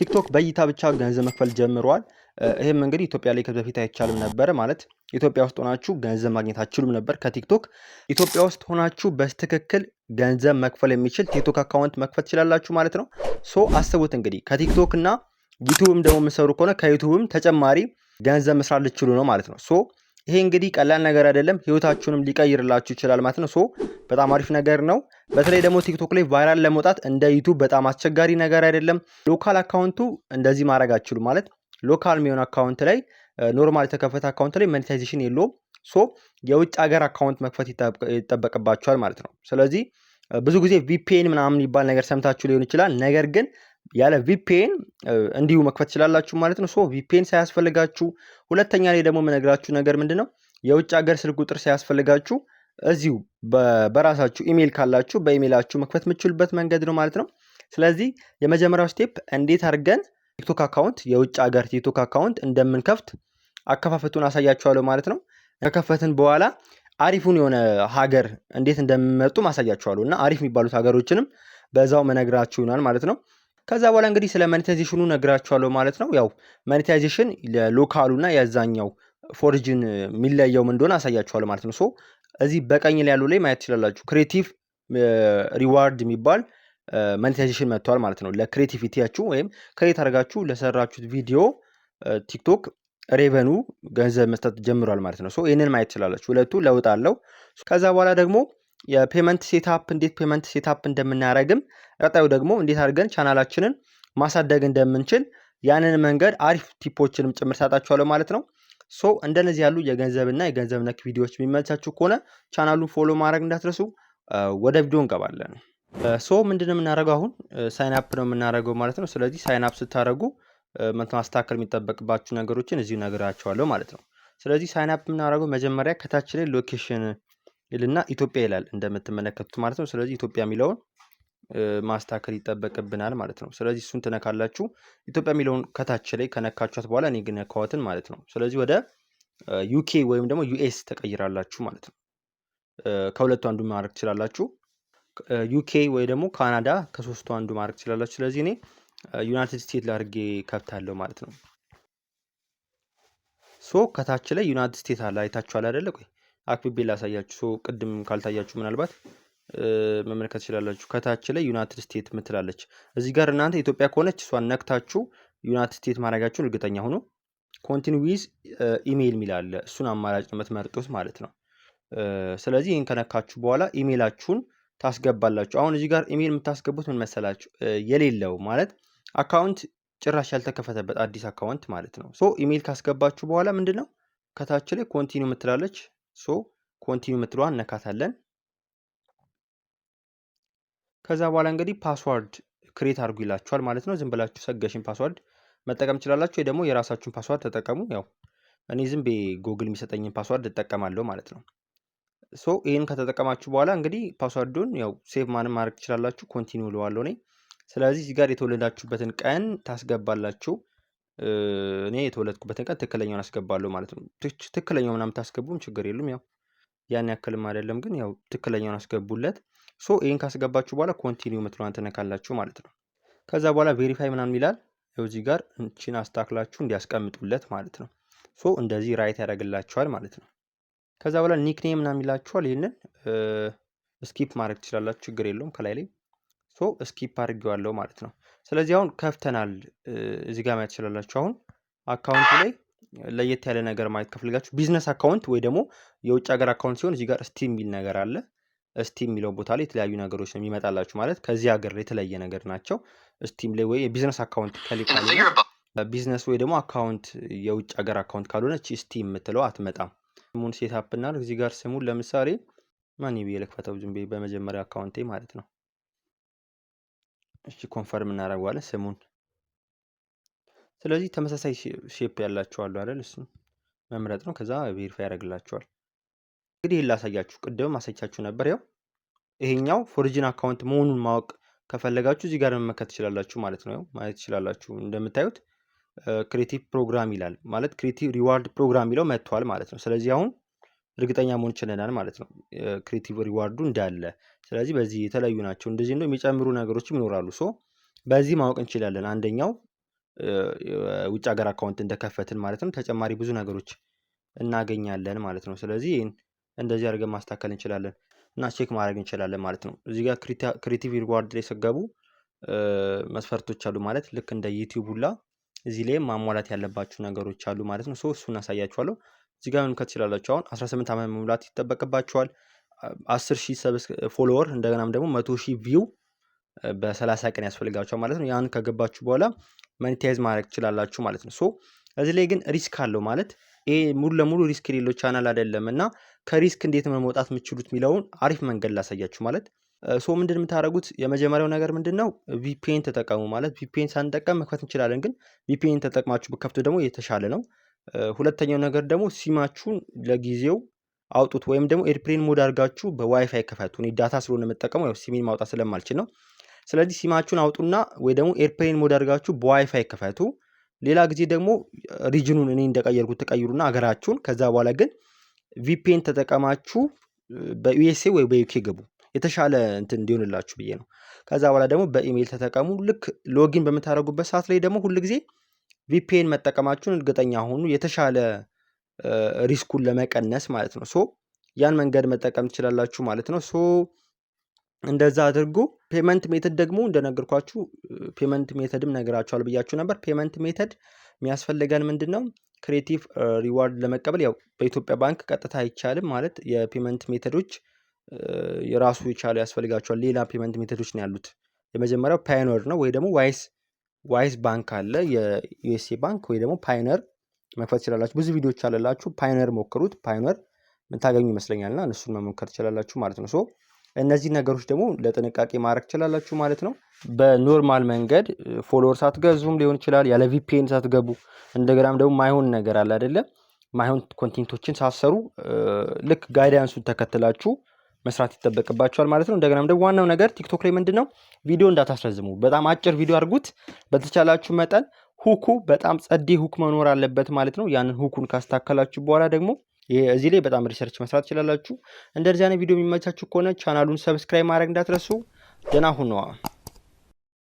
ቲክቶክ በእይታ ብቻ ገንዘብ መክፈል ጀምሯል። ይሄም እንግዲህ ኢትዮጵያ ላይ ከዚህ በፊት አይቻልም ነበር ማለት ኢትዮጵያ ውስጥ ሆናችሁ ገንዘብ ማግኘት አትችሉም ነበር ከቲክቶክ። ኢትዮጵያ ውስጥ ሆናችሁ በትክክል ገንዘብ መክፈል የሚችል ቲክቶክ አካውንት መክፈት ትችላላችሁ ማለት ነው። ሶ አስቡት እንግዲህ ከቲክቶክ እና ዩቲዩብም ደግሞ የምትሰሩ ከሆነ ከዩቲዩብም ተጨማሪ ገንዘብ መስራት ልትችሉ ነው ማለት ነው። ሶ ይሄ እንግዲህ ቀላል ነገር አይደለም፣ ህይወታችሁንም ሊቀይርላችሁ ይችላል ማለት ነው። ሶ በጣም አሪፍ ነገር ነው። በተለይ ደግሞ ቲክቶክ ላይ ቫይራል ለመውጣት እንደ ዩቲዩብ በጣም አስቸጋሪ ነገር አይደለም። ሎካል አካውንቱ እንደዚህ ማድረግ አትችሉ ማለት ሎካል የሚሆን አካውንት ላይ ኖርማል የተከፈተ አካውንት ላይ ሞኔታይዜሽን የለውም። ሶ የውጭ ሀገር አካውንት መክፈት ይጠበቅባችኋል ማለት ነው። ስለዚህ ብዙ ጊዜ ቪፒኤን ምናምን ይባል ነገር ሰምታችሁ ሊሆን ይችላል። ነገር ግን ያለ ቪፒኤን እንዲሁ መክፈት ትችላላችሁ ማለት ነው። ሶ ቪፒኤን ሳያስፈልጋችሁ፣ ሁለተኛ ላይ ደግሞ የምነግራችሁ ነገር ምንድነው የውጭ ሀገር ስልክ ቁጥር ሳያስፈልጋችሁ እዚሁ በራሳችሁ ኢሜል ካላችሁ በኢሜላችሁ መክፈት የምትችሉበት መንገድ ነው ማለት ነው። ስለዚህ የመጀመሪያው ስቴፕ እንዴት አድርገን ቲክቶክ አካውንት የውጭ ሀገር ቲክቶክ አካውንት እንደምንከፍት አከፋፈቱን አሳያችኋለሁ ማለት ነው። ከከፈትን በኋላ አሪፉን የሆነ ሀገር እንዴት እንደሚመርጡ ማሳያችኋለሁ እና አሪፍ የሚባሉት ሀገሮችንም በዛው መነግራችሁ ይሆናል ማለት ነው። ከዛ በኋላ እንግዲህ ስለ ሞኔታይዜሽኑ ነግራችኋለሁ ማለት ነው። ያው ሞኔታይዜሽን ለሎካሉና የዛኛው ፎርጅን የሚለየው ምን እንደሆነ አሳያችኋለሁ ማለት ነው። ሶ እዚህ በቀኝ ላይ ያሉ ላይ ማየት ትችላላችሁ። ክሬቲቭ ሪዋርድ የሚባል ሞኔታይዜሽን መጥቷል ማለት ነው። ለክሬቲቪቲያችሁ ወይም ክሬት አድርጋችሁ ለሰራችሁት ቪዲዮ ቲክቶክ ሬቨኑ ገንዘብ መስጠት ጀምሯል ማለት ነው። ሶ ይህንን ማየት ትችላላችሁ። ሁለቱ ለውጥ አለው። ከዛ በኋላ ደግሞ የፔመንት ሴታፕ እንዴት ፔመንት ሴታፕ እንደምናደርግም ቀጣዩ ደግሞ እንዴት አድርገን ቻናላችንን ማሳደግ እንደምንችል ያንን መንገድ አሪፍ ቲፖችንም ጭምር ሳጣችኋለሁ ማለት ነው። ሶ እንደነዚህ ያሉ የገንዘብና የገንዘብ ነክ ቪዲዮዎች የሚመቻችሁ ከሆነ ቻናሉን ፎሎ ማድረግ እንዳትረሱ። ወደ ቪዲዮ እንገባለን። ሶ ምንድነው የምናደርገው አሁን ሳይን አፕ ነው የምናደርገው ማለት ነው። ስለዚህ ሳይን አፕ ስታደርጉ ማስተካከል የሚጠበቅባችሁ ነገሮችን እዚሁ ነግራችኋለሁ ማለት ነው። ስለዚህ ሳይን አፕ የምናደርገው መጀመሪያ ከታች ላይ ሎኬሽን ይልና ኢትዮጵያ ይላል እንደምትመለከቱት ማለት ነው። ስለዚህ ኢትዮጵያ የሚለውን ማስተካከል ይጠበቅብናል ማለት ነው። ስለዚህ እሱን ትነካላችሁ። ኢትዮጵያ የሚለውን ከታች ላይ ከነካችኋት በኋላ እኔ ግን ነካዋትን ማለት ነው። ስለዚህ ወደ ዩኬ ወይም ደግሞ ዩኤስ ተቀይራላችሁ ማለት ነው። ከሁለቱ አንዱ ማድረግ ትችላላችሁ። ዩኬ ወይ ደግሞ ካናዳ ከሶስቱ አንዱ ማድረግ ትችላላችሁ። ስለዚህ እኔ ዩናይትድ ስቴትስ ላድርጌ ከፍታለሁ ማለት ነው። ሶ ከታች ላይ ዩናይትድ ስቴትስ አለ፣ አይታችኋል አይደለ? ቆይ አክብቤ ላሳያችሁ። ሶ ቅድም ካልታያችሁ ምናልባት መመልከት ትችላላችሁ። ከታች ላይ ዩናይትድ ስቴትስ ምትላለች። እዚህ ጋር እናንተ ኢትዮጵያ ከሆነች እሷን ነክታችሁ ዩናይትድ ስቴትስ ማድረጋችሁን እርግጠኛ ሁኑ። ኮንቲኒ ዊዝ ኢሜይል ሚል አለ። እሱን አማራጭ ነው የምትመርጡት ማለት ነው። ስለዚህ ይህን ከነካችሁ በኋላ ኢሜይላችሁን ታስገባላችሁ። አሁን እዚህ ጋር ኢሜይል የምታስገቡት ምን መሰላችሁ? የሌለው ማለት አካውንት ጭራሽ ያልተከፈተበት አዲስ አካውንት ማለት ነው። ሶ ኢሜይል ካስገባችሁ በኋላ ምንድነው ከታች ላይ ኮንቲኒው ምትላለች። ሶ ኮንቲኒው ምትለዋን እነካታለን። ከዛ በኋላ እንግዲህ ፓስዋርድ ክሬት አድርጉ ይላችኋል ማለት ነው። ዝም ብላችሁ ሰገሽን ፓስዋርድ መጠቀም ትችላላችሁ ወይ ደግሞ የራሳችሁን ፓስዋርድ ተጠቀሙ። ያው እኔ ዝም ቤ ጉግል የሚሰጠኝን ፓስዋርድ እጠቀማለሁ ማለት ነው። ሶ ይህን ከተጠቀማችሁ በኋላ እንግዲህ ፓስዋርዱን ያው ሴቭ ማድረግ ትችላላችሁ። ኮንቲኒው እለዋለሁ እኔ። ስለዚህ እዚህ ጋር የተወለዳችሁበትን ቀን ታስገባላችሁ። እኔ የተወለድኩበትን ቀን ትክክለኛውን አስገባለሁ ማለት ነው። ትክክለኛውን ምናምን ታስገቡም ችግር የለም። ያው ያን ያክልም አይደለም ግን ያው ትክክለኛውን አስገቡለት። ሶ ይህን ካስገባችሁ በኋላ ኮንቲኒው ምትለዋን ትነካላችሁ ማለት ነው። ከዛ በኋላ ቬሪፋይ ምናምን ይላል። ያው እዚህ ጋር እንቺን አስተካክላችሁ እንዲያስቀምጡለት ማለት ነው። ሶ እንደዚህ ራይት ያደርግላችኋል ማለት ነው። ከዛ በኋላ ኒክኔም ምናምን ይላችኋል። ይህንን ስኪፕ ማድረግ ትችላላችሁ፣ ችግር የለውም ከላይ ላይ። ሶ ስኪፕ አድርጌዋለሁ ማለት ነው። ስለዚህ አሁን ከፍተናል። እዚህ ጋር ማየት ትችላላችሁ። አሁን አካውንቱ ላይ ለየት ያለ ነገር ማየት ከፈልጋችሁ ቢዝነስ አካውንት ወይ ደግሞ የውጭ ሀገር አካውንት ሲሆን እዚህ ጋር ስቲም የሚል ነገር አለ። ስቲም የሚለው ቦታ ላይ የተለያዩ ነገሮች ነው የሚመጣላችሁ ማለት ከዚህ ሀገር ላይ የተለየ ነገር ናቸው። ስቲም ላይ ወይ የቢዝነስ አካውንት ከሊካል ቢዝነስ ወይ ደግሞ አካውንት የውጭ ሀገር አካውንት ካልሆነ እቺ ስቲም የምትለው አትመጣም። ስሙን ሴት አፕ እና እዚህ ጋር ስሙን ለምሳሌ ማን ይብዬ ልክፈተው ዝም ብዬ በመጀመሪያ አካውንቴ ማለት ነው። እሺ ኮንፈርም እናደርገዋለን ስሙን። ስለዚህ ተመሳሳይ ሼፕ ያላቸው አሉ አይደል? እሱን መምረጥ ነው። ከዛ ቬሪፋይ ያደርግላችኋል። እንግዲህ ይሄን ላሳያችሁ፣ ቅድም አሳይቻችሁ ነበር። ያው ይሄኛው ፎርጂን አካውንት መሆኑን ማወቅ ከፈለጋችሁ እዚህ ጋር መመከት ትችላላችሁ ማለት ነው። ያው ማየት ትችላላችሁ። እንደምታዩት ክሬቲቭ ፕሮግራም ይላል ማለት ክሬቲቭ ሪዋርድ ፕሮግራም ይለው መጥቷል ማለት ነው። ስለዚህ አሁን እርግጠኛ መሆን ችለናል ማለት ነው ክሬቲቭ ሪዋርዱ እንዳለ። ስለዚህ በዚህ የተለያዩ ናቸው። እንደዚህ ነው የሚጨምሩ ነገሮችም ይኖራሉ። ሶ በዚህ ማወቅ እንችላለን። አንደኛው ውጭ ሀገር አካውንት እንደከፈትን ማለት ነው ተጨማሪ ብዙ ነገሮች እናገኛለን ማለት ነው። ስለዚህ ይህን እንደዚህ አድርገን ማስተካከል እንችላለን እና ቼክ ማድረግ እንችላለን ማለት ነው። እዚህ ጋር ክሬቲቭ ሪዋርድ ላይ ስገቡ መስፈርቶች አሉ ማለት ልክ እንደ ዩቲዩብ ሁላ እዚህ ላይ ማሟላት ያለባችሁ ነገሮች አሉ ማለት ነው። እሱን አሳያችኋለሁ። እዚህ ጋር መመልከት ትችላላችሁ። አሁን 18 ዓመት መሙላት ይጠበቅባችኋል። 10,000 ፎሎወር እንደገናም ደግሞ 100,000 ቪው በ30 ቀን ያስፈልጋችኋል ማለት ነው። ያን ከገባችሁ በኋላ ሞኔታይዝ ማድረግ ትችላላችሁ ማለት ነው። እዚህ ላይ ግን ሪስክ አለው ማለት ይሄ ሙሉ ለሙሉ ሪስክ የሌለው ቻናል አይደለም እና ከሪስክ እንዴት ነው መውጣት የምትችሉት የሚለውን አሪፍ መንገድ ላሳያችሁ ማለት ምንድን የምታደርጉት የመጀመሪያው ነገር ምንድን ነው ቪፒኤን ተጠቀሙ ማለት ቪፒኤን ሳንጠቀም መክፈት እንችላለን፣ ግን ቪፒኤን ተጠቅማችሁ ብከፍቱ ደግሞ የተሻለ ነው። ሁለተኛው ነገር ደግሞ ሲማችሁን ለጊዜው አውጡት ወይም ደግሞ ኤርፕሌን ሞድ አድርጋችሁ በዋይፋይ ከፈቱ። እኔ ዳታ ስለሆነ የምጠቀመው ያው ሲሜን ማውጣት ስለማልችል ነው። ስለዚህ ሲማችሁን አውጡና ወይ ደግሞ ኤርፕሌን ሞድ አድርጋችሁ በዋይፋይ ከፈቱ። ሌላ ጊዜ ደግሞ ሪጅኑን እኔ እንደቀየርኩት ተቀይሩና ሀገራችሁን። ከዛ በኋላ ግን ቪፒኤን ተጠቀማችሁ በዩኤስኤ ወይ በዩኬ ገቡ፣ የተሻለ እንትን እንዲሆንላችሁ ብዬ ነው። ከዛ በኋላ ደግሞ በኢሜይል ተጠቀሙ። ልክ ሎጊን በምታደርጉበት ሰዓት ላይ ደግሞ ሁል ጊዜ ቪፒኤን መጠቀማችሁን እርግጠኛ ሆኑ፣ የተሻለ ሪስኩን ለመቀነስ ማለት ነው። ያን መንገድ መጠቀም ትችላላችሁ ማለት ነው። እንደዛ አድርጎ ፔመንት ሜተድ ደግሞ እንደነገርኳችሁ ፔመንት ሜተድም ነገራችኋል ብያችሁ ነበር። ፔመንት ሜተድ የሚያስፈልገን ምንድን ነው? ክሬቲቭ ሪዋርድ ለመቀበል ያው በኢትዮጵያ ባንክ ቀጥታ አይቻልም ማለት የፔመንት ሜተዶች የራሱ የቻለ ያስፈልጋቸዋል። ሌላ ፔመንት ሜተዶች ነው ያሉት። የመጀመሪያው ፓዮነር ነው ወይ ደግሞ ዋይስ ባንክ አለ የዩኤስኤ ባንክ ወይ ደግሞ ፓዮነር መክፈት ትችላላችሁ። ብዙ ቪዲዮዎች አለላችሁ። ፓዮነር ሞክሩት። ፓዮነር የምታገኙ ይመስለኛልና እነሱን መሞከር ትችላላችሁ ማለት ነው። እነዚህ ነገሮች ደግሞ ለጥንቃቄ ማድረግ ትችላላችሁ ማለት ነው። በኖርማል መንገድ ፎሎወር ሳትገዙም ሊሆን ይችላል፣ ያለ ቪፒኤን ሳትገቡ። እንደገናም ደግሞ ማይሆን ነገር አለ አይደለ? ማይሆን ኮንቴንቶችን ሳሰሩ ልክ ጋይዳንሱን ተከትላችሁ መስራት ይጠበቅባችኋል ማለት ነው። እንደገናም ደግሞ ዋናው ነገር ቲክቶክ ላይ ምንድነው ቪዲዮ እንዳታስረዝሙ፣ በጣም አጭር ቪዲዮ አድርጉት። በተቻላችሁ መጠን ሁኩ በጣም ጸዴ ሁክ መኖር አለበት ማለት ነው። ያንን ሁኩን ካስተካከላችሁ በኋላ ደግሞ እዚህ ላይ በጣም ሪሰርች መስራት ትችላላችሁ። እንደዚህ አይነት ቪዲዮ የሚመቻችሁ ከሆነ ቻናሉን ሰብስክራይብ ማድረግ እንዳትረሱ። ደህና ሁኑ።